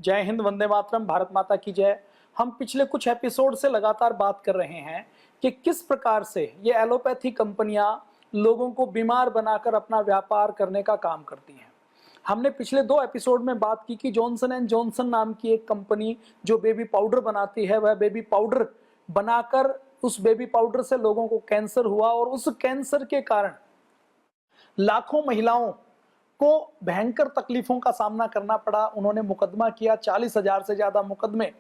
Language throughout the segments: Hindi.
जय हिंद, वंदे मातरम, भारत माता की जय। हम पिछले कुछ एपिसोड से लगातार बात कर रहे हैं कि किस प्रकार से ये एलोपैथी कंपनियां लोगों को बीमार बनाकर अपना व्यापार करने का काम करती हैं। हमने पिछले 2 एपिसोड में बात की कि जॉनसन एंड जॉनसन नाम की एक कंपनी जो बेबी पाउडर बनाती है, वह बेबी पाउडर बनाकर उस बेबी पाउडर से लोगों को कैंसर हुआ और उस कैंसर के कारण लाखों महिलाओं को भयंकर तकलीफों का सामना करना पड़ा। उन्होंने मुकदमा किया। 40,000 से ज्यादा मुकदमे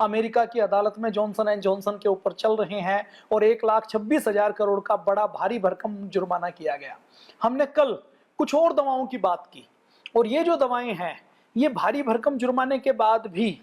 अमेरिका की अदालत में जॉनसन एंड जॉनसन के ऊपर चल रहे हैं और 1,26,000 करोड़ का बड़ा भारी भरकम जुर्माना किया गया। हमने कल कुछ और दवाओं की बात की और ये जो दवाएं हैं, ये भारी भरकम जुर्माने के बाद भी,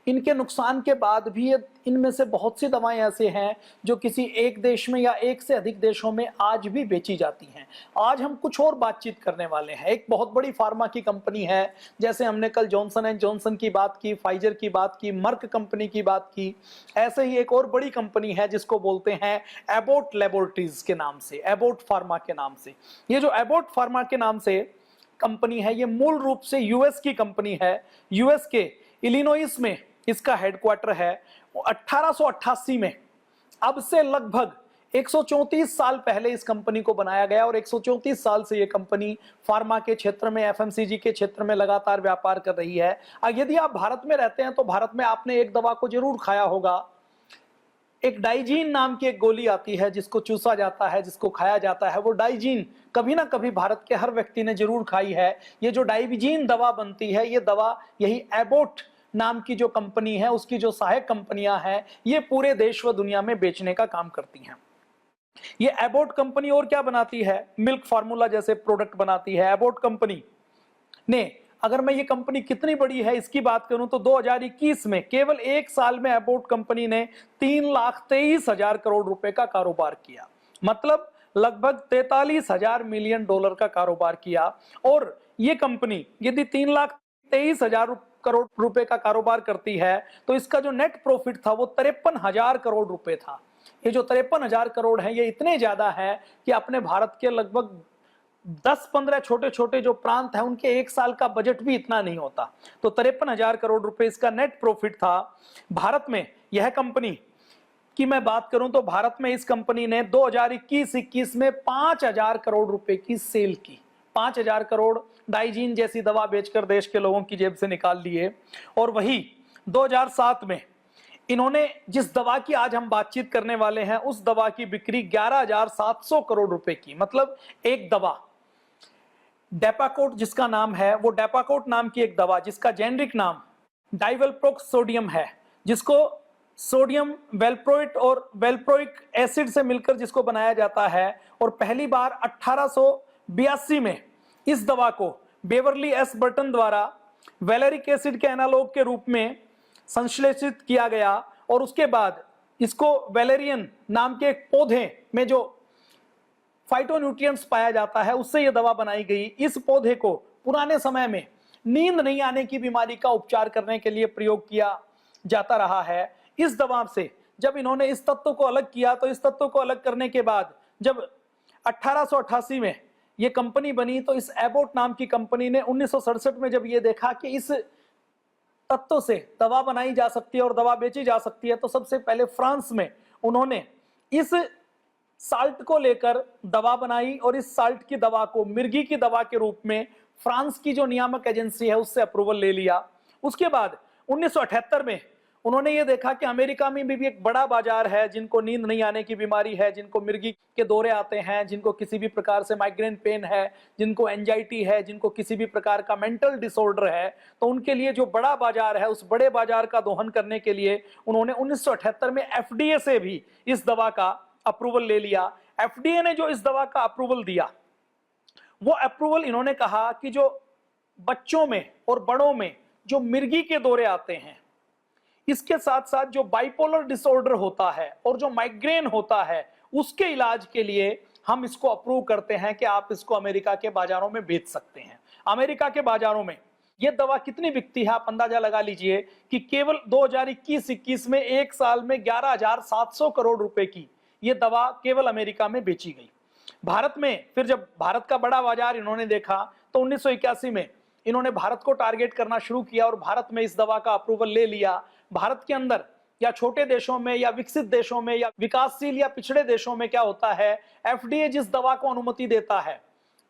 इनके नुकसान के बाद भी, इनमें से बहुत सी दवाएं ऐसे हैं जो किसी एक देश में या एक से अधिक देशों में आज भी बेची जाती हैं। आज हम कुछ और बातचीत करने वाले हैं। एक बहुत बड़ी फार्मा की कंपनी है, जैसे हमने कल जॉनसन एंड जॉनसन की बात की, फाइजर की बात की, मर्क कंपनी की बात की। ऐसे ही एक और बड़ी कंपनी है जिसको बोलते हैं एबॉट लैबोरेटरीज के नाम से, एबॉट फार्मा के नाम से। ये जो एबॉट फार्मा के नाम से कंपनी है, ये मूल रूप से यूएस की कंपनी है। यूएस के इलिनोइस में इसका हेडक्वार्टर है। 1888 में, अब से लगभग 134 साल पहले इस कंपनी को बनाया गया और 134 साल से ये कंपनी फार्मा के क्षेत्र में, एफएमसीजी के क्षेत्र में लगातार व्यापार कर रही है। यदि आप भारत में रहते हैं तो भारत में आपने एक दवा को जरूर खाया होगा। एक डाइजीन नाम की एक गोली आती है जिसको चूसा जाता है, जिसको खाया जाता है। वो डाइजीन कभी ना कभी भारत के हर व्यक्ति ने जरूर खाई है। ये जो डाइजीन दवा बनती है, ये दवा यही एबॉट नाम की जो कंपनी है, उसकी जो सहायक कंपनियां हैं, ये पूरे देश व दुनिया में बेचने का काम करती हैं। ये एबॉट कंपनी और क्या बनाती है? मिल्क फार्मूला जैसे प्रोडक्ट बनाती है एबॉट कंपनी ने। अगर मैं ये कंपनी कितनी बड़ी है इसकी बात करूं तो 2021 में केवल एक साल में एबॉट कंपनी ने 3,23,000 करोड़ रुपए का कारोबार किया। मतलब लगभग 43,000 मिलियन डॉलर का कारोबार किया। और ये कंपनी यदि 3,23,000 करोड़ रुपए का कारोबार करती है तो इसका जो नेट प्रॉफिट था वो 53,000 करोड़ रुपए था। ये जो 53,000 करोड़ है, ये इतने ज्यादा है कि अपने भारत के लगभग 10-15 छोटे छोटे जो प्रांत हैं उनके एक साल का बजट भी इतना नहीं होता। तो 53,000 करोड़ रुपए इसका नेट प्रॉफिट था। भारत में यह कंपनी की मैं बात करूं तो भारत में इस कंपनी ने 2021-21 में 5,000 करोड़ रुपए की सेल की। 5,000 करोड़ डाइजीन जैसी दवा बेचकर देश के लोगों की जेब से निकाल लिए। और वही 2007 में इन्होंने जिस दवा की आज हम बातचीत करने वाले हैं, उस दवा की बिक्री 11,700 करोड़ रुपए की। मतलब एक दवा डेपाकोट जिसका नाम है, वो डेपाकोट नाम की एक दवा जिसका जेनरिक नाम डाइवेल्प्रोक्स सोडियम है, जिसको सोडियम वेल्प्रोइट और वेल्प्रोइक एसिड से मिलकर जिसको बनाया जाता है। और पहली बार 1882 में इस दवा को बेवरली एस बर्टन द्वारा वैलेरिक एसिड के एनालॉग के रूप में संश्लेषित किया गया। और उसके बाद इसको वैलेरियन नाम के एक पौधे में जो फाइटोन्यूट्रिएंट्स पाया जाता है, उससे यह दवा बनाई गई। इस पौधे को पुराने समय में नींद नहीं आने की बीमारी का उपचार करने के लिए प्रयोग किया जाता रहा है। इस दवा से जब इन्होंने इस तत्व को अलग किया, तो इस तत्व को अलग करने के बाद जब 1888 में यह कंपनी बनी, तो इस एबॉट नाम की कंपनी ने 1967 में जब यह देखा कि इस तत्व से दवा बनाई जा सकती है और दवा बेची जा सकती है, तो सबसे पहले फ्रांस में उन्होंने इस साल्ट को लेकर दवा बनाई और इस साल्ट की दवा को मिर्गी की दवा के रूप में फ्रांस की जो नियामक एजेंसी है उससे अप्रूवल ले लिया। उसके बाद 1978 में उन्होंने ये देखा कि अमेरिका में भी एक बड़ा बाजार है, जिनको नींद नहीं आने की बीमारी है, जिनको मिर्गी के दौरे आते हैं, जिनको किसी भी प्रकार से माइग्रेन पेन है, जिनको एंजाइटी है, जिनको किसी भी प्रकार का मेंटल डिसऑर्डर है, तो उनके लिए जो बड़ा बाजार है, उस बड़े बाजार का दोहन करने के लिए उन्होंने 1978 में एफडीए से भी इस दवा का अप्रूवल ले लिया। एफडीए ने जो इस दवा का अप्रूवल दिया, वो अप्रूवल इन्होंने कहा कि जो बच्चों में और बड़ों में जो मिर्गी के दौरे आते हैं, इसके साथ साथ जो बाइपोलर डिसऑर्डर होता है और जो माइग्रेन होता है, उसके इलाज के लिए हम इसको अप्रूव करते हैं कि आप इसको अमेरिका के बाजारों में बेच सकते हैं। अमेरिका के बाजारों में यह दवा कितनी बिकती है, आप अंदाजा लगा लीजिए कि केवल 2021-21 में एक साल में 11,700 करोड़ रुपए की यह दवा केवल अमेरिका में बेची गई। भारत में फिर जब भारत का बड़ा बाजार इन्होंने देखा तो 1981 में इन्होंने भारत को टारगेट करना शुरू किया और भारत में इस दवा का अप्रूवल ले लिया। भारत के अंदर या छोटे देशों में या विकसित देशों में या विकासशील या पिछड़े देशों में क्या होता है, एफडीए जिस दवा को अनुमति देता है,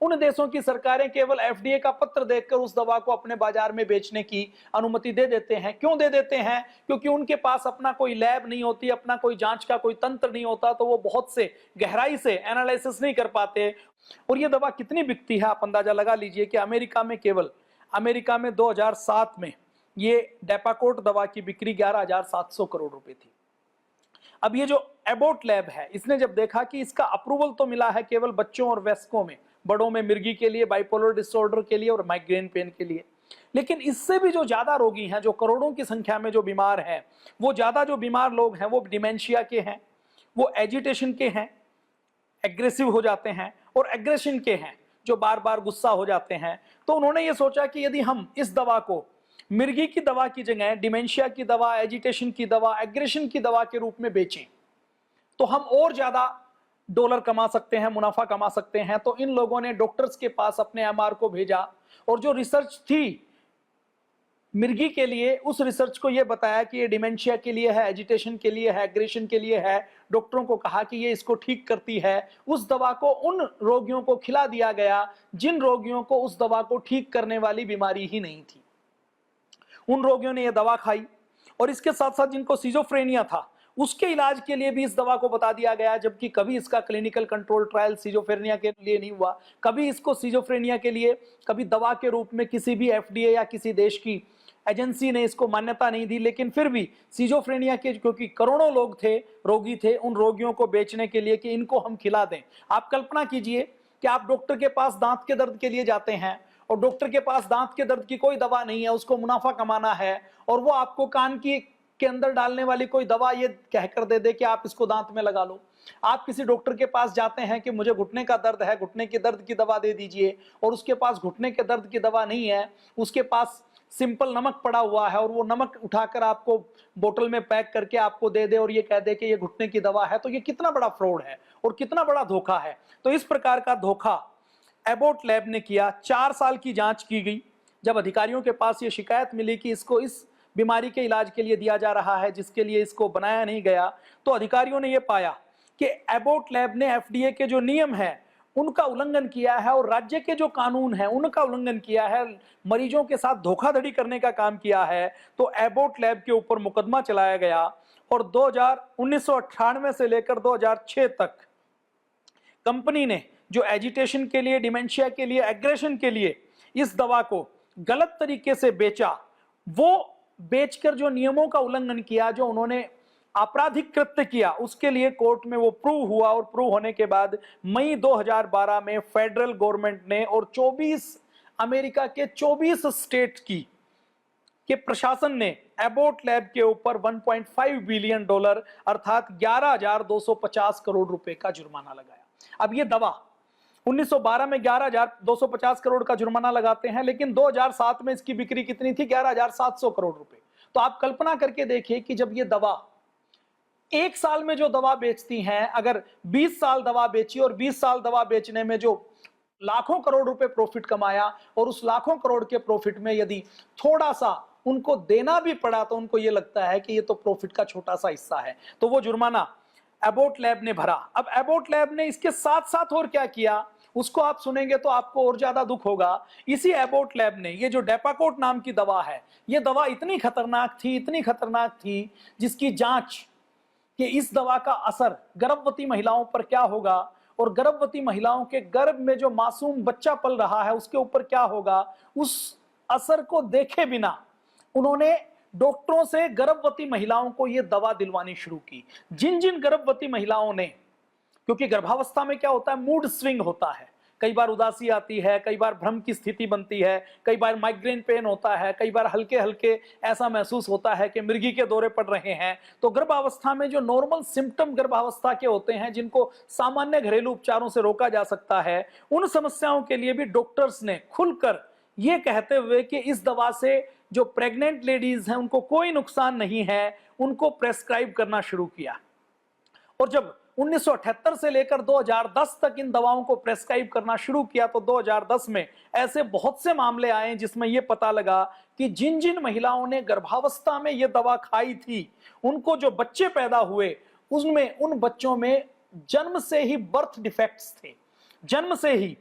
उन देशों की सरकारें केवल एफडीए का पत्र देखकर उस दवा को अपने बाजार में बेचने की अनुमति दे देते हैं। क्यों दे देते हैं? क्योंकि उनके पास अपना कोई लैब नहीं होती, अपना कोई जांच का कोई तंत्र नहीं होता, तो वो बहुत से गहराई से एनालिसिस नहीं कर पाते। और ये दवा कितनी बिकती है आप अंदाजा लगा लीजिए कि अमेरिका में 2007 में ये डेपाकोट दवा की बिक्री 11,700 करोड़ रुपए थी। अब ये जो एबॉट लैब है, इसने जब देखा कि इसका अप्रूवल तो मिला है केवल बच्चों और वयस्कों में, बड़ों में मिर्गी के लिए, बाइपोलर डिसऑर्डर के लिए और माइग्रेन पेन के लिए, लेकिन इससे भी जो ज्यादा रोगी हैं, जो करोड़ों की संख्या में जो बीमार हैं, वो ज्यादा जो बीमार लोग हैं वो डिमेंशिया के हैं, वो एजिटेशन के हैं, एग्रेसिव हो जाते हैं, और एग्रेशन के हैं, जो बार बार गुस्सा हो जाते हैं। तो उन्होंने ये सोचा कि यदि हम इस दवा को मिर्गी की दवा की जगह डिमेंशिया की दवा, एजिटेशन की दवा, एग्रेशन की दवा के रूप में बेचें तो हम और ज्यादा डॉलर कमा सकते हैं, मुनाफा कमा सकते हैं। तो इन लोगों ने डॉक्टर्स के पास अपने एमआर को भेजा और जो रिसर्च थी मिर्गी के लिए, उस रिसर्च को यह बताया कि ये डिमेंशिया के लिए है, एजिटेशन के लिए है, एग्रेशन के लिए है। डॉक्टरों को कहा कि ये इसको ठीक करती है। उस दवा को उन रोगियों को खिला दिया गया जिन रोगियों को उस दवा को ठीक करने वाली बीमारी ही नहीं थी। उन रोगियों ने यह दवा खाई, और इसके साथ साथ जिनको सिजोफ्रेनिया था उसके इलाज के लिए भी इस दवा को बता दिया गया, जबकि कभी इसका क्लिनिकल कंट्रोल ट्रायल सिजोफ्रेनिया के लिए नहीं हुआ। कभी इसको सिजोफ्रेनिया के लिए कभी दवा के रूप में किसी भी एफडीए या किसी देश की एजेंसी ने इसको मान्यता नहीं दी। लेकिन फिर भी सिजोफ्रेनिया के, क्योंकि करोड़ों लोग थे, रोगी थे, उन रोगियों को बेचने के लिए कि इनको हम खिला दें। आप कल्पना कीजिए कि आप डॉक्टर के पास दांत के दर्द के लिए जाते हैं और डॉक्टर के पास दांत के दर्द की कोई दवा नहीं है, उसको मुनाफा कमाना है, और वो आपको कान की के अंदर डालने वाली कोई दवा ये कहकर दे दे कि आप इसको दांत में लगा लो। आप किसी डॉक्टर के पास जाते हैं कि मुझे घुटने का दर्द है, घुटने के दर्द की दवा दे दीजिए, और उसके पास घुटने के दर्द की दवा नहीं है, उसके पास सिंपल नमक पड़ा हुआ है और वो नमक उठाकर आपको बोतल में पैक करके आपको दे दे और ये कह दे कि ये घुटने की दवा है। तो ये कितना बड़ा फ्रॉड है और कितना बड़ा धोखा है। तो इस प्रकार का धोखा एबॉट लैब ने किया। 4 साल की जांच की गई। जब अधिकारियों के पास ये शिकायत मिली कि इसको इस बीमारी के इलाज के लिए दिया जा रहा है जिसके लिए इसको बनाया नहीं गया, तो अधिकारियों ने यह पाया कि एबॉट लैब ने एफडीए के जो नियम है उनका उल्लंघन किया है और राज्य के जो कानून है उनका उल्लंघन किया है, मरीजों के साथ धोखाधड़ी करने का काम किया है। तो एबॉट लैब के ऊपर मुकदमा चलाया गया और 1998 से लेकर 2006 तक कंपनी ने जो एजिटेशन के लिए, डिमेंशिया के लिए, एग्रेशन के लिए इस दवा को गलत तरीके से बेचा, वो बेचकर जो नियमों का उल्लंघन किया, जो उन्होंने आपराधिक कृत्य किया, उसके लिए कोर्ट में वो प्रूव हुआ। और प्रूव होने के बाद मई 2012 में फेडरल गवर्नमेंट ने और 24 अमेरिका के 24 स्टेट के प्रशासन ने एबॉट लैब के ऊपर $1.5 बिलियन अर्थात 11,250 करोड़ रुपए का जुर्माना लगाया। अब ये दवा 1912 में 11,250 करोड़ का जुर्माना लगाते हैं, लेकिन 2007 में इसकी बिक्री कितनी थी? 11,700 करोड़ रुपए। तो आप कल्पना करके देखिए कि जब ये दवा एक साल में जो दवा बेचती हैं, अगर 20 साल दवा बेची और 20 साल दवा बेचने में जो लाखों करोड़ रुपए प्रॉफिट कमाया, और उस लाखों करोड़ के प्रॉफिट में यदि थोड़ा सा उनको देना भी पड़ा तो उनको ये लगता है कि ये तो प्रॉफिट का छोटा सा हिस्सा है, तो वो जुर्माना एबॉट लैब ने भरा। अब एबॉट लैब ने इसके साथ साथ और क्या किया, उसको आप सुनेंगे तो आपको और ज्यादा दुख होगा। इसी एबॉट लैब ने ये जो डेपाकोट नाम की दवा है, ये दवा इतनी खतरनाक थी, जिसकी जांच कि इस दवा का असर गर्भवती महिलाओं पर क्या होगा और गर्भवती महिलाओं के गर्भ में जो मासूम बच्चा पल रहा है उसके ऊपर क्या होगा, उस असर को देखे बिना उन्होंने डॉक्टरों से गर्भवती महिलाओं को यह दवा दिलवानी शुरू की। जिन जिन गर्भवती महिलाओं ने, क्योंकि गर्भावस्था में क्या होता है, मूड स्विंग होता है, कई बार उदासी आती है, कई बार भ्रम की स्थिति बनती है, कई बार माइग्रेन पेन होता है, कई बार हल्के हल्के ऐसा महसूस होता है कि मिर्गी के दौरे पड़ रहे हैं। तो गर्भावस्था में जो नॉर्मल सिम्टम गर्भावस्था के होते हैं, जिनको सामान्य घरेलू उपचारों से रोका जा सकता है, उन समस्याओं के लिए भी डॉक्टर्स ने खुलकर ये कहते हुए कि इस दवा से जो प्रेग्नेंट लेडीज हैं उनको कोई नुकसान नहीं है, उनको प्रेस्क्राइब करना शुरू किया। और जब 1978 से लेकर 2010 तक इन दवाओं को प्रेस्क्राइब करना शुरू किया तो 2010 में ऐसे बहुत से मामले आए जिसमें यह पता लगा कि जिन जिन महिलाओं ने गर्भावस्था में यह दवा खाई थी, उनको जो बच्चे पैदा हुए उसमें उन बच्चों में जन्म से ही बर्थ डिफेक्ट्स थे। जन्म से ही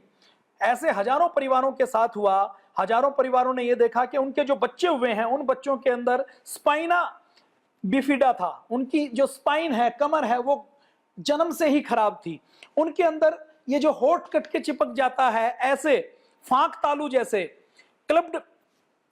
ऐसे हजारों परिवारों के साथ हुआ। हजारों परिवारों ने यह देखा कि उनके जो बच्चे हुए हैं उन बच्चों के अंदर स्पाइना बिफिडा था, उनकी जो स्पाइन है, कमर है, वो जन्म से ही खराब थी। उनके अंदर ये जो होठ कट के चिपक जाता है, ऐसे फांक तालू जैसे, क्लब्ड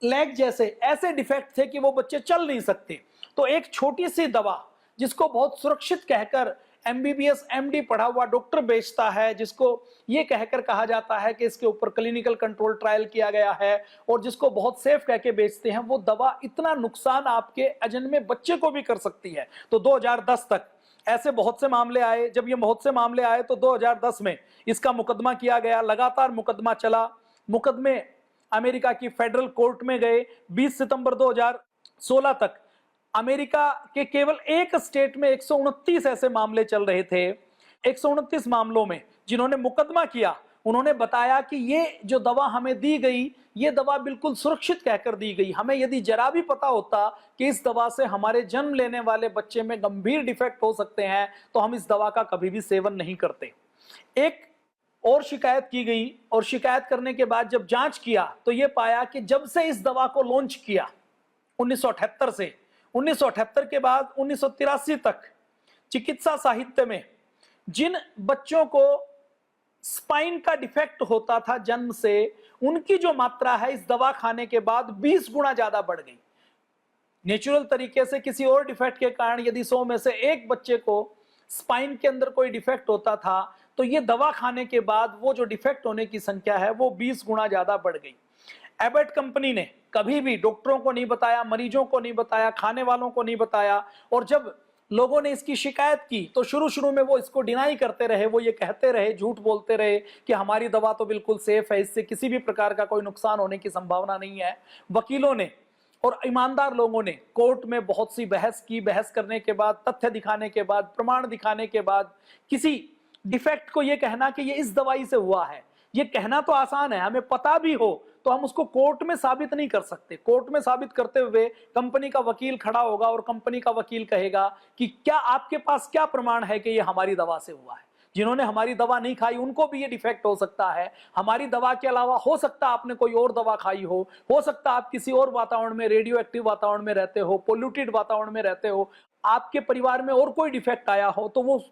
लेग जैसे ऐसे डिफेक्ट थे कि वो बच्चे चल नहीं सकते। तो एक छोटी सी दवा जिसको बहुत सुरक्षित कहकर एमबीबीएस एमडी पढ़ा हुआ डॉक्टर बेचता है, जिसको ये कहकर कहा जाता है कि इसके ऊपर क्लिनिकल कंट्रोल ट्रायल किया गया है और जिसको बहुत सेफ कह के बेचते हैं, वो दवा इतना नुकसान आपके अजन्मे बच्चे को भी कर सकती है। तो 2010 तक ऐसे बहुत से मामले आए। जब ये बहुत से मामले आए तो 2010 में इसका मुकदमा किया गया। लगातार मुकदमा चला। मुकदमे अमेरिका की फेडरल कोर्ट में गए। 20 सितंबर 2016 तक अमेरिका के केवल एक स्टेट में 129 ऐसे मामले चल रहे थे। 129 मामलों में जिन्होंने मुकदमा किया, उन्होंने बताया कि ये जो दवा हमें दी गई, ये दवा बिल्कुल सुरक्षित कहकर दी गई। हमें यदि जरा भी पता होता कि इस दवा से हमारे जन्म लेने वाले बच्चे में गंभीर डिफेक्ट हो सकते हैं, तो हम इस दवा का कभी भी सेवन नहीं करते। एक और शिकायत की गई और शिकायत करने के बाद जब जांच किया तो ये पाया कि जब से इस दवा को लॉन्च किया 1978 से, 1978 के बाद 1983 तक चिकित्सा साहित्य में जिन बच्चों को स्पाइन का डिफेक्ट होता था जन्म से, उनकी जो मात्रा है इस दवा खाने के बाद 20 गुना ज्यादा बढ़ गई। नेचुरल तरीके से किसी और डिफेक्ट के कारण यदि 100 में से एक बच्चे को स्पाइन के अंदर कोई डिफेक्ट होता था, तो ये दवा खाने के बाद वो जो डिफेक्ट होने की संख्या है वो 20 गुना ज्यादा बढ़ गई। एबट कंपनी ने कभी भी डॉक्टरों को नहीं बताया, मरीजों को नहीं बताया, खाने वालों को नहीं बताया, और जब लोगों ने इसकी शिकायत की तो शुरू में वो इसको डिनाई करते रहे। वो ये कहते रहे, झूठ बोलते रहे कि हमारी दवा तो बिल्कुल सेफ है, इससे किसी भी प्रकार का कोई नुकसान होने की संभावना नहीं है। वकीलों ने और ईमानदार लोगों ने कोर्ट में बहुत सी बहस की। बहस करने के बाद, तथ्य दिखाने के बाद, प्रमाण दिखाने के बाद, किसी डिफेक्ट को ये कहना कि ये इस दवाई से हुआ है, ये कहना तो आसान है, हमें पता भी हो तो हम उसको कोर्ट में साबित नहीं कर सकते। कोर्ट में साबित करते हुए कंपनी का वकील खड़ा होगा और कंपनी का वकील कहेगा कि क्या आपके पास क्या प्रमाण है कि ये हमारी दवा से हुआ है। जिन्होंने हमारी दवा नहीं खाई उनको भी ये डिफेक्ट हो सकता है। हमारी दवा के अलावा हो सकता है आपने कोई और दवा खाई हो सकता है आप किसी और वातावरण में, रेडियो एक्टिव वातावरण में रहते हो, पोल्यूटेड वातावरण में रहते हो, आपके परिवार में और कोई डिफेक्ट आया हो। तो वो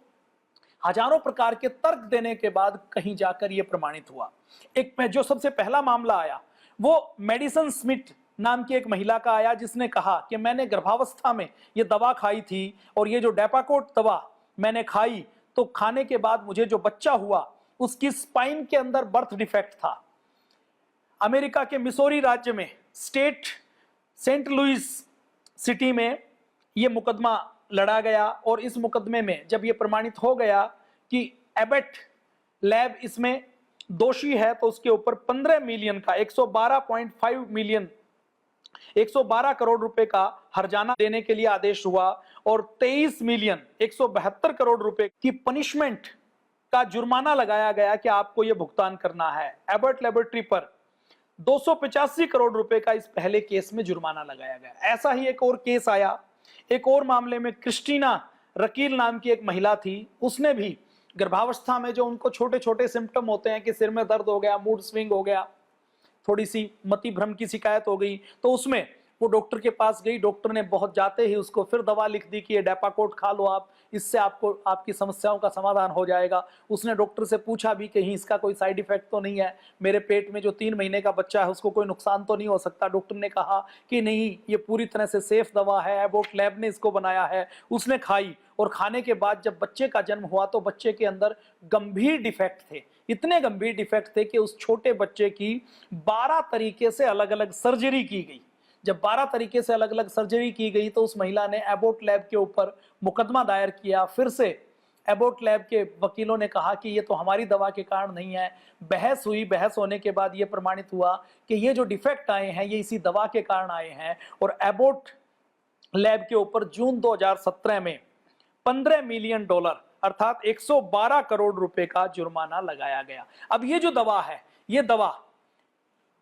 हजारों प्रकार के तर्क देने के बाद कहीं जाकर यह प्रमाणित हुआ। एक में जो सबसे पहला मामला आया वो मेडिसन स्मिथ नाम की एक महिला का आया, जिसने कहा कि मैंने गर्भावस्था में ये दवा खाई थी और ये जो डेपाकोट दवा मैंने खाई, तो खाने के बाद मुझे जो बच्चा हुआ उसकी स्पाइन के अंदर बर्थ डिफेक्ट था। अमेरिका के मिसौरी राज्य में स्टेट सेंट लुइस सिटी में यह मुकदमा लड़ा गया और इस मुकदमे में जब यह प्रमाणित हो गया कि एबट लैब इसमें दोषी है, तो उसके ऊपर 15 मिलियन का 112.5 मिलियन 112 करोड़ रुपए का हर्जाना देने के लिए आदेश हुआ और 23 मिलियन 172 करोड़ रुपए की पनिशमेंट का जुर्माना लगाया गया कि आपको यह भुगतान करना है। एबट लेबोरेटरी पर 285 करोड़ रुपए का इस पहले केस में जुर्माना लगाया गया। ऐसा ही एक और केस आया। एक और मामले में क्रिस्टीना रकील नाम की एक महिला थी। उसने भी गर्भावस्था में जो उनको छोटे छोटे सिम्टम होते हैं कि सिर में दर्द हो गया, मूड स्विंग हो गया, थोड़ी सी मति भ्रम की शिकायत हो गई, तो उसमें वो डॉक्टर के पास गई। डॉक्टर ने बहुत जाते ही उसको फिर दवा लिख दी कि ये डेपाकोट खा लो आप, इससे आपको आपकी समस्याओं का समाधान हो जाएगा। उसने डॉक्टर से पूछा भी कहीं इसका कोई साइड इफेक्ट तो नहीं है, मेरे पेट में जो 3 महीने का बच्चा है उसको कोई नुकसान तो नहीं हो सकता। डॉक्टर ने कहा कि नहीं, ये पूरी तरह से सेफ दवा है, एबॉट लैब ने इसको बनाया है। उसने खाई और खाने के बाद जब बच्चे का जन्म हुआ तो बच्चे के अंदर गंभीर डिफेक्ट थे। इतने गंभीर डिफेक्ट थे कि उस छोटे बच्चे की 12 तरीके से अलग अलग सर्जरी की गई। जब 12 तरीके से अलग अलग सर्जरी की गई तो उस महिला ने एबॉट लैब के ऊपर मुकदमा दायर किया। फिर से एबॉट लैब के वकीलों ने कहा कि ये तो हमारी दवा के कारण नहीं है। बहस हुई। बहस होने के बाद ये प्रमाणित हुआ कि ये जो डिफेक्ट आए हैं ये इसी दवा के कारण आए हैं। और एबॉट लैब के ऊपर जून 2017 में $15 मिलियन अर्थात 112 करोड़ रुपए का जुर्माना लगाया गया। अब ये जो दवा है, ये दवा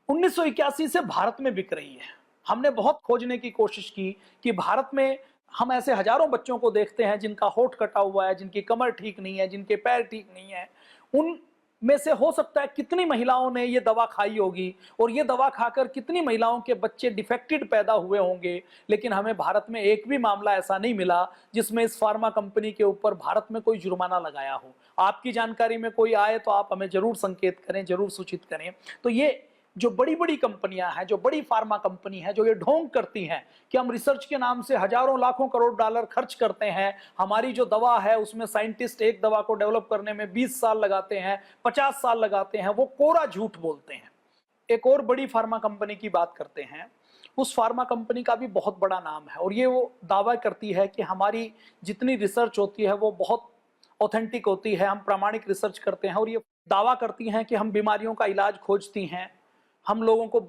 1981 से भारत में बिक रही है। हमने बहुत खोजने की कोशिश की कि भारत में हम ऐसे हजारों बच्चों को देखते हैं जिनका होठ कटा हुआ है, जिनकी कमर ठीक नहीं है, जिनके पैर ठीक नहीं है। उन में से हो सकता है कितनी महिलाओं ने ये दवा खाई होगी और ये दवा खाकर कितनी महिलाओं के बच्चे डिफेक्टेड पैदा हुए होंगे, लेकिन हमें भारत में एक भी मामला ऐसा नहीं मिला जिसमें इस फार्मा कंपनी के ऊपर भारत में कोई जुर्माना लगाया हो। आपकी जानकारी में कोई आए तो आप हमें जरूर संकेत करें, जरूर सूचित करें। तो ये जो बड़ी बड़ी कंपनियां हैं, जो बड़ी फार्मा कंपनी है, जो ये ढोंग करती हैं कि हम रिसर्च के नाम से हजारों लाखों करोड़ डॉलर खर्च करते हैं, हमारी जो दवा है उसमें साइंटिस्ट एक दवा को डेवलप करने में 20 साल लगाते हैं, 50 साल लगाते हैं, वो कोरा झूठ बोलते हैं। एक और बड़ी फार्मा कंपनी की बात करते हैं। उस फार्मा कंपनी का भी बहुत बड़ा नाम है और ये वो दावा करती है कि हमारी जितनी रिसर्च होती है वो बहुत ऑथेंटिक होती है, हम प्रामाणिक रिसर्च करते हैं। और ये दावा करती हैं कि हम बीमारियों का इलाज खोजती हैं, हम लोगों को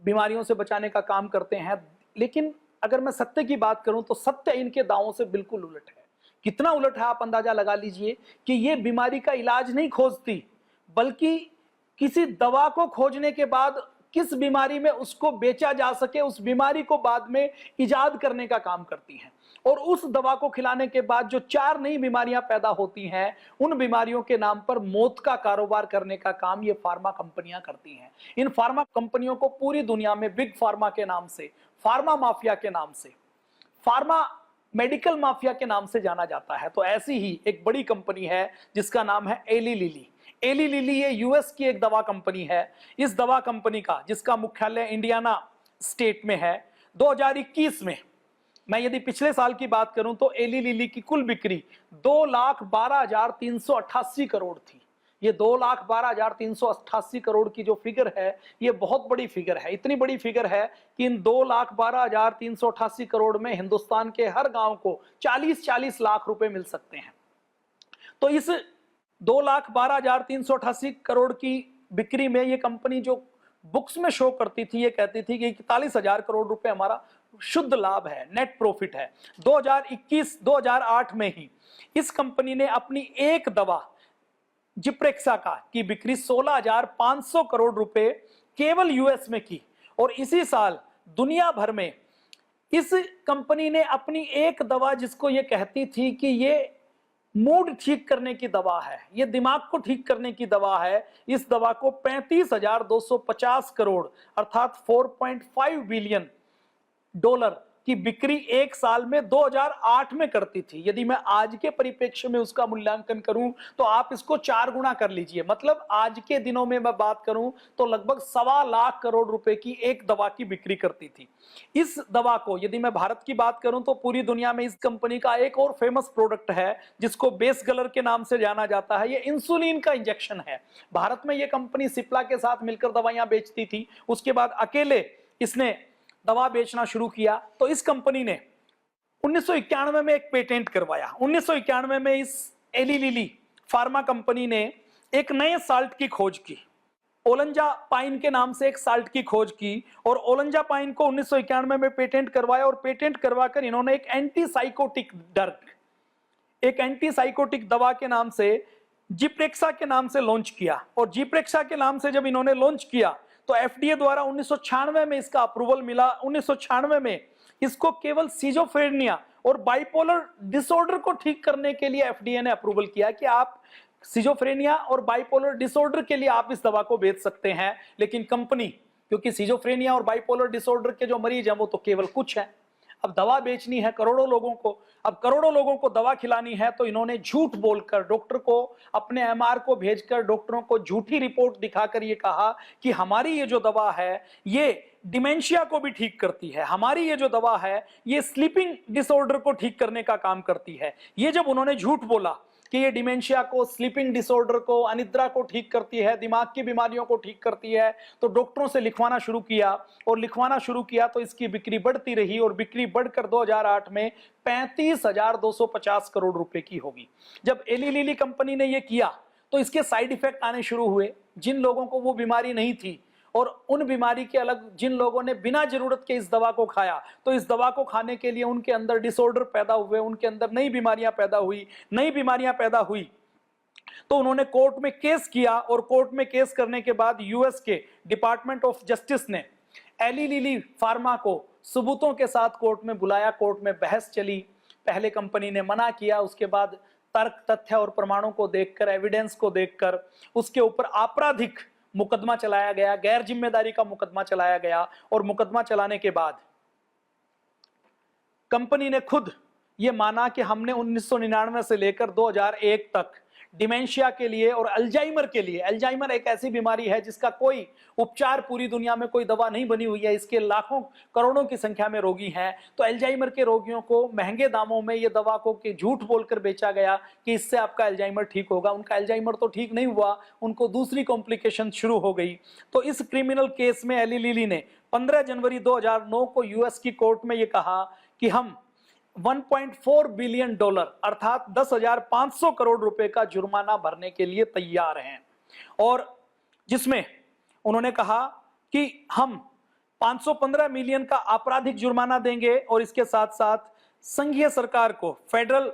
बीमारियों से बचाने का काम करते हैं। लेकिन अगर मैं सत्य की बात करूं तो सत्य इनके दावों से बिल्कुल उलट है। कितना उलट है आप अंदाजा लगा लीजिए कि ये बीमारी का इलाज नहीं खोजती, बल्कि किसी दवा को खोजने के बाद किस बीमारी में उसको बेचा जा सके, उस बीमारी को बाद में इजाद करने का काम करती हैं। और उस दवा को खिलाने के बाद जो 4 नई बीमारियां पैदा होती हैं, उन बीमारियों के नाम पर मौत का कारोबार करने का काम ये फार्मा कंपनियां करती हैं। इन फार्मा कंपनियों को पूरी दुनिया में बिग फार्मा के नाम से, फार्मा माफिया के नाम से, फार्मा मेडिकल माफिया के नाम से जाना जाता है। तो ऐसी ही एक बड़ी कंपनी है जिसका नाम है एली लिली। एली लिली ये यूएस की एक दवा कंपनी है। इस दवा कंपनी का, जिसका मुख्यालय इंडियाना स्टेट में है, 2021 में, मैं यदि पिछले साल की बात करूं तो एली लिली की कुल बिक्री 2,12,388 करोड़ थी। ये 2,12,388 करोड़ की जो फिगर है, ये बहुत बड़ी फिगर है। इतनी बड़ी फिगर है कि इन 2,12,388 करोड़ में हिंदुस्तान के हर गांव को 40-40 लाख रुपए मिल सकते हैं। तो इस 2,12,388 करोड़ की बिक्री में ये कंपनी जो बुक्स में शो करती थी, ये कहती थी कि 41,000 करोड़ रुपए हमारा शुद्ध लाभ है, नेट प्रॉफिट है। 2021-2008 में ही इस कंपनी ने अपनी एक दवा जिप्रेक्सा का की बिक्री 16,500 करोड़ रुपए केवल यूएस में की। और इसी साल दुनिया भर में इस कंपनी ने अपनी एक दवा, जिसको ये कहती थी कि ये मूड ठीक करने की दवा है, ये दिमाग को ठीक करने की दवा है, इस दवा को 35,250 करोड़ अर्थात 4.5 बिलियन डॉलर की बिक्री एक साल में 2008 में करती थी। यदि मैं आज के परिप्रेक्ष्य में उसका मूल्यांकन करूं तो आप इसको 4 गुना कर लीजिए। मतलब आज के दिनों में मैं बात करूं तो लगभग 1.25 लाख करोड़ रुपए की एक दवा की बिक्री करती थी। इस दवा को यदि मैं भारत की बात करूं तो पूरी दुनिया में इस कंपनी का एक और फेमस प्रोडक्ट है जिसको बेसगलर के नाम से जाना जाता है। ये इंसुलिन का इंजेक्शन है। भारत में ये कंपनी सिप्ला के साथ मिलकर दवाइयां बेचती थी, उसके बाद अकेले इसने दवा बेचना शुरू किया। तो इस कंपनी ने 1991 में एक पेटेंट करवाया। 1991 में इस एली लिली फार्मा कंपनी ने एक नए साल्ट की खोज की, ओलंजा पाइन के नाम से एक साल्ट की खोज की, और ओलंजा पाइन को 1991 में पेटेंट करवाया। और पेटेंट करवाकर इन्होंने एक एंटीसाइकोटिक ड्रग, एक एंटीसाइकोटिक दवा के नाम से जिप्रेक्सा के नाम से लॉन्च किया। और जिप्रेक्सा के नाम से जब इन्होंने लॉन्च किया तो एफडीए द्वारा 1996 में इसका अप्रूवल मिला। 1996 में इसको केवल सिजोफ्रेनिया और बाइपोलर डिसऑर्डर को ठीक करने के लिए एफडीए ने अप्रूवल किया कि आप सिजोफ्रेनिया और बाइपोलर डिसऑर्डर के लिए आप इस दवा को बेच सकते हैं। लेकिन कंपनी, क्योंकि सिजोफ्रेनिया और बाइपोलर डिसऑर्डर के जो मरीज हैं वो तो केवल कुछ हैं, अब दवा बेचनी है करोड़ों लोगों को, अब करोड़ों लोगों को दवा खिलानी है, तो इन्होंने झूठ बोलकर डॉक्टर को, अपने एमआर को भेजकर डॉक्टरों को झूठी रिपोर्ट दिखाकर ये कहा कि हमारी ये जो दवा है ये डिमेंशिया को भी ठीक करती है, हमारी ये जो दवा है ये स्लीपिंग डिसऑर्डर को ठीक करने का काम करती है। ये जब उन्होंने झूठ बोला कि ये डिमेंशिया को, स्लीपिंग डिसऑर्डर को, अनिद्रा को ठीक करती है, दिमाग की बीमारियों को ठीक करती है, तो डॉक्टरों से लिखवाना शुरू किया। और लिखवाना शुरू किया तो इसकी बिक्री बढ़ती रही और बिक्री बढ़कर 2008 में 35,250 करोड़ रुपए की होगी। जब एली लिली कंपनी ने ये किया तो इसके साइड इफेक्ट आने शुरू हुए। जिन लोगों को वो बीमारी नहीं थी और उन बीमारी के अलग जिन लोगों ने बिना जरूरत के इस दवा को खाया, तो इस दवा को खाने के लिए उनके अंदर डिसऑर्डर पैदा हुए, उनके अंदर नई बीमारियां पैदा हुई। तो उन्होंने कोर्ट में केस किया और कोर्ट में केस करने के बाद यूएस के डिपार्टमेंट ऑफ जस्टिस ने एली लिली फार्मा को सबूतों के साथ कोर्ट में बुलाया। कोर्ट में बहस चली, पहले कंपनी ने मना किया, उसके बाद तर्क तथ्य और प्रमाणों को देखकर, एविडेंस को देखकर उसके ऊपर आपराधिक मुकदमा चलाया गया, गैर जिम्मेदारी का मुकदमा चलाया गया। और मुकदमा चलाने के बाद कंपनी ने खुद यह माना कि हमने 1999 से लेकर 2001 तक डिमेंशिया के लिए और अल्जाइमर के लिए, अल्जाइमर एक ऐसी बीमारी है जिसका कोई उपचार पूरी दुनिया में कोई दवा नहीं बनी हुई है, इसके लाखों करोड़ों की संख्या में रोगी हैं। तो अल्जाइमर के रोगियों को महंगे दामों में ये दवा को कि झूठ बोलकर बेचा गया कि इससे आपका अल्जाइमर ठीक होगा। उनका अल्जाइमर तो ठीक नहीं हुआ, उनको दूसरी कॉम्प्लिकेशन शुरू हो गई। तो इस क्रिमिनल केस में एली लिली ने 15 जनवरी 2009 को यूएस की कोर्ट में ये कहा कि हम $1.4 बिलियन अर्थात 10,500 करोड़ रुपए का जुर्माना भरने के लिए तैयार हैं, और जिसमें उन्होंने कहा कि हम 515 मिलियन का आपराधिक जुर्माना देंगे और इसके साथ साथ संघीय सरकार को, फेडरल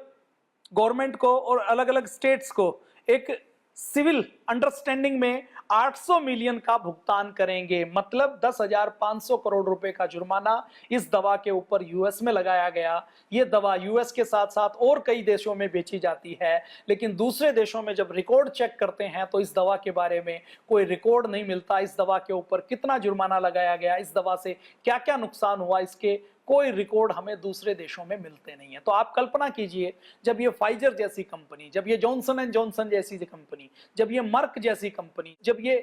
गवर्नमेंट को और अलग अलग स्टेट्स को एक सिविल अंडरस्टैंडिंग में 800 मिलियन का भुगतान करेंगे। मतलब 10,500 करोड़ रुपए का जुर्माना इस दवा के ऊपर यूएस में लगाया गया। ये दवा यूएस के साथ साथ और कई देशों में बेची जाती है, लेकिन दूसरे देशों में जब रिकॉर्ड चेक करते हैं तो इस दवा के बारे में कोई रिकॉर्ड नहीं मिलता। इस दवा के ऊपर कितना जुर्माना लगाया गया, इस दवा से क्या क्या नुकसान हुआ, इसके कोई रिकॉर्ड हमें दूसरे देशों में मिलते नहीं है। तो आप कल्पना कीजिए, जब ये फाइजर जैसी कंपनी, जब ये जॉनसन एंड जॉनसन जैसी कंपनी, जब ये मर्क जैसी कंपनी, जब ये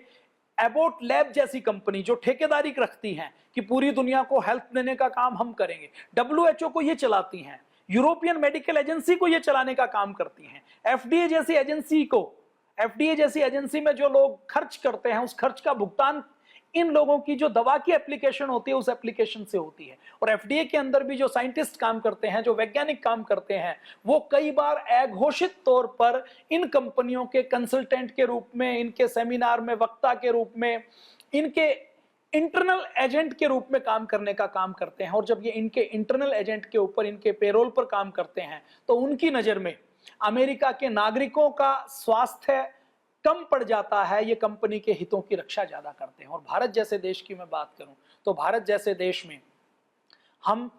एबॉट लैब जैसी कंपनी जो ठेकेदारी रखती हैं कि पूरी दुनिया को हेल्थ देने का काम हम करेंगे, डब्ल्यूएचओ को ये चलाती हैं, यूरोपियन मेडिकल एजेंसी को ये चलाने का काम करती हैं, एफडीए जैसी एजेंसी को, एफडीए जैसी एजेंसी में जो लोग खर्च करते हैं उस खर्च का भुगतान इन लोगों की जो दवा की एप्लीकेशन होती है उस एप्लीकेशन से होती है। और एफडीए के अंदर भी जो साइंटिस्ट काम करते हैं, जो वैज्ञानिक काम करते हैं, वो कई बार अघोषित तौर पर इन कंपनियों के कंसल्टेंट के रूप में, इनके सेमिनार में वक्ता के रूप में, इनके इंटरनल एजेंट के रूप में काम करने का काम करते हैं। और जब ये इनके इंटरनल एजेंट के ऊपर, इनके पेरोल पर काम करते हैं, तो उनकी नजर में अमेरिका के नागरिकों का स्वास्थ्य कम पड़ जाता है, ये कंपनी के हितों की रक्षा ज्यादा करते हैं। और भारत जैसे देश की मैं बात करूं तो भारत जैसे देश में हम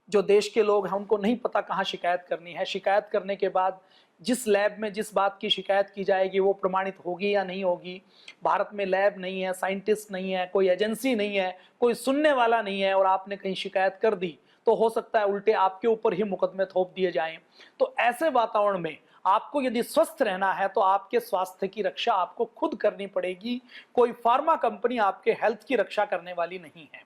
जो देश के लोग हैं उनको नहीं पता कहां शिकायत करनी है। शिकायत करने के बाद जिस लैब में जिस बात की शिकायत की जाएगी वो प्रमाणित होगी या नहीं होगी। भारत में लैब नहीं है, साइंटिस्ट नहीं है, कोई एजेंसी नहीं है, कोई सुनने वाला नहीं है, और आपने कहीं शिकायत कर दी तो हो सकता है उल्टे आपके ऊपर ही मुकदमे थोप दिए जाएं। तो ऐसे वातावरण में आपको यदि स्वस्थ रहना है तो आपके स्वास्थ्य की रक्षा आपको खुद करनी पड़ेगी। कोई फार्मा कंपनी आपके हेल्थ की रक्षा करने वाली नहीं है।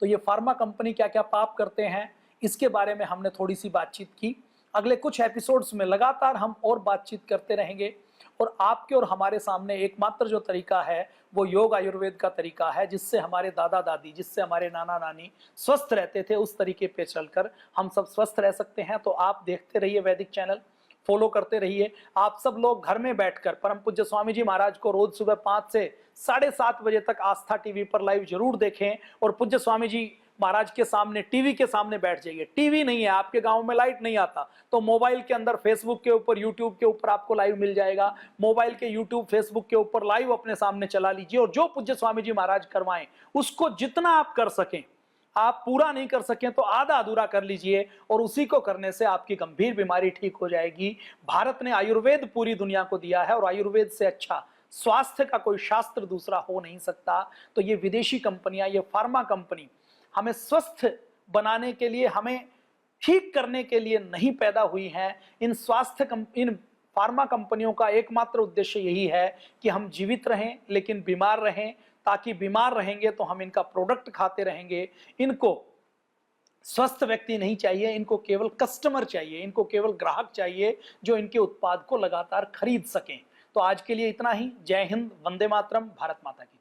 तो ये फार्मा कंपनी क्या क्या पाप करते हैं, इसके बारे में हमने थोड़ी सी बातचीत की। अगले कुछ एपिसोड्स में लगातार हम और बातचीत करते रहेंगे, और आपके और हमारे सामने एकमात्र जो तरीका है वो योग आयुर्वेद का तरीका है, जिससे हमारे दादा दादी, जिससे हमारे नाना नानी स्वस्थ रहते थे, उस तरीके पे चलकर हम सब स्वस्थ रह सकते हैं। तो आप देखते रहिए वैदिक चैनल, फॉलो करते रहिए। आप सब लोग घर में बैठकर परम पूज्य स्वामी जी महाराज को रोज सुबह 5 से 7:30 बजे तक आस्था टीवी पर लाइव जरूर देखें, और पूज्य स्वामी जी महाराज के सामने, टीवी के सामने बैठ जाइए। टीवी नहीं है, आपके गांव में लाइट नहीं आता, तो मोबाइल के अंदर फेसबुक के ऊपर, यूट्यूब के ऊपर आपको लाइव मिल जाएगा। मोबाइल के यूट्यूब, फेसबुक के ऊपर लाइव अपने सामने चला लीजिए, और जो पूज्य स्वामी जी महाराज करवाएं उसको जितना आप कर सकें, आप पूरा नहीं कर सकें तो आधा अधूरा कर लीजिए, और उसी को करने से आपकी गंभीर बीमारी ठीक हो जाएगी। भारत ने आयुर्वेद पूरी दुनिया को दिया है, और आयुर्वेद से अच्छा स्वास्थ्य का कोई शास्त्र दूसरा हो नहीं सकता। तो ये विदेशी कंपनियां, ये फार्मा कंपनी हमें स्वस्थ बनाने के लिए, हमें ठीक करने के लिए नहीं पैदा हुई हैं। इन फार्मा कंपनियों का एकमात्र उद्देश्य यही है कि हम जीवित रहें लेकिन बीमार रहें, ताकि बीमार रहेंगे तो हम इनका प्रोडक्ट खाते रहेंगे। इनको स्वस्थ व्यक्ति नहीं चाहिए, इनको केवल कस्टमर चाहिए, इनको केवल ग्राहक चाहिए जो इनके उत्पाद को लगातार खरीद सकें। तो आज के लिए इतना ही। जय हिंद, वंदे मातरम, भारत माता की।